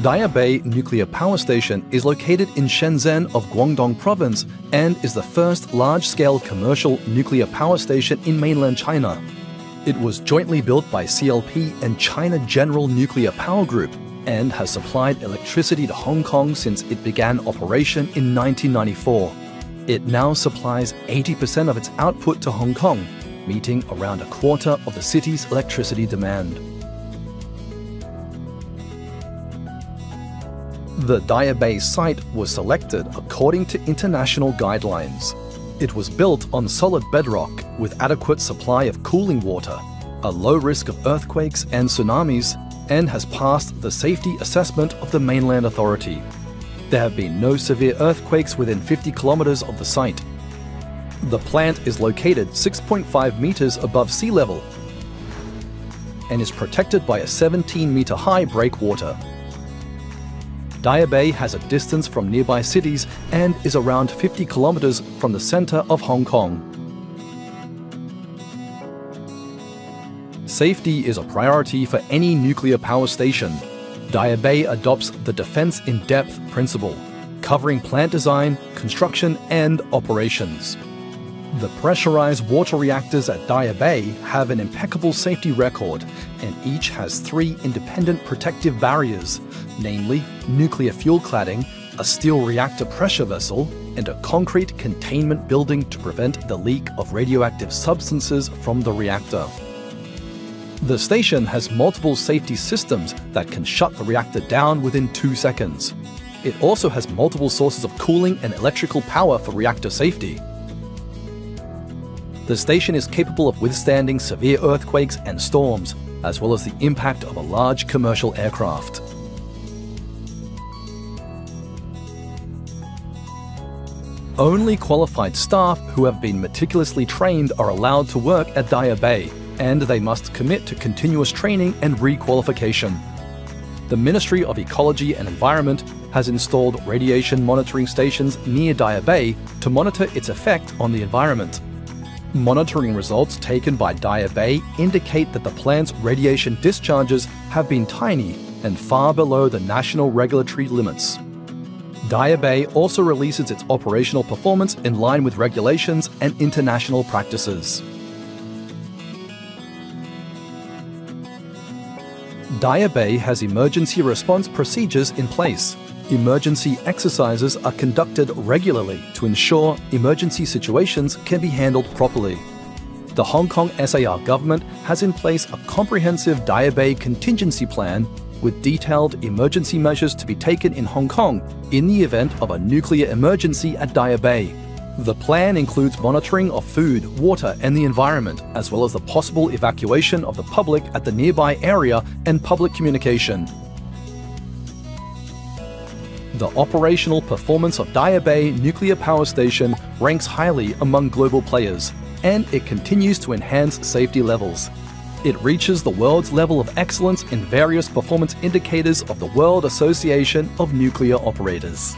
Daya Bay Nuclear Power Station is located in Shenzhen of Guangdong Province and is the first large-scale commercial nuclear power station in mainland China. It was jointly built by CLP and China General Nuclear Power Group and has supplied electricity to Hong Kong since it began operation in 1994. It now supplies 80% of its output to Hong Kong, meeting around a quarter of the city's electricity demand. The Daya Bay site was selected according to international guidelines. It was built on solid bedrock with adequate supply of cooling water, a low risk of earthquakes and tsunamis, and has passed the safety assessment of the Mainland Authority. There have been no severe earthquakes within 50 kilometers of the site. The plant is located 6.5 meters above sea level and is protected by a 17-meter high breakwater. Daya Bay has a distance from nearby cities and is around 50 kilometers from the center of Hong Kong. Safety is a priority for any nuclear power station. Daya Bay adopts the Defense in Depth principle, covering plant design, construction, and operations. The pressurized water reactors at Daya Bay have an impeccable safety record, and each has 3 independent protective barriers, namely nuclear fuel cladding, a steel reactor pressure vessel, and a concrete containment building to prevent the leak of radioactive substances from the reactor. The station has multiple safety systems that can shut the reactor down within 2 seconds. It also has multiple sources of cooling and electrical power for reactor safety. The station is capable of withstanding severe earthquakes and storms, as well as the impact of a large commercial aircraft. Only qualified staff who have been meticulously trained are allowed to work at Daya Bay, and they must commit to continuous training and re-qualification. The Ministry of Ecology and Environment has installed radiation monitoring stations near Daya Bay to monitor its effect on the environment. Monitoring results taken by Daya Bay indicate that the plant's radiation discharges have been tiny and far below the national regulatory limits. Daya Bay also releases its operational performance in line with regulations and international practices. Daya Bay has emergency response procedures in place. Emergency exercises are conducted regularly to ensure emergency situations can be handled properly. The Hong Kong SAR government has in place a comprehensive Daya Bay contingency plan with detailed emergency measures to be taken in Hong Kong in the event of a nuclear emergency at Daya Bay. The plan includes monitoring of food, water, and the environment, as well as the possible evacuation of the public at the nearby area and public communication. The operational performance of Daya Bay Nuclear Power Station ranks highly among global players, and it continues to enhance safety levels. It reaches the world's level of excellence in various performance indicators of the World Association of Nuclear Operators.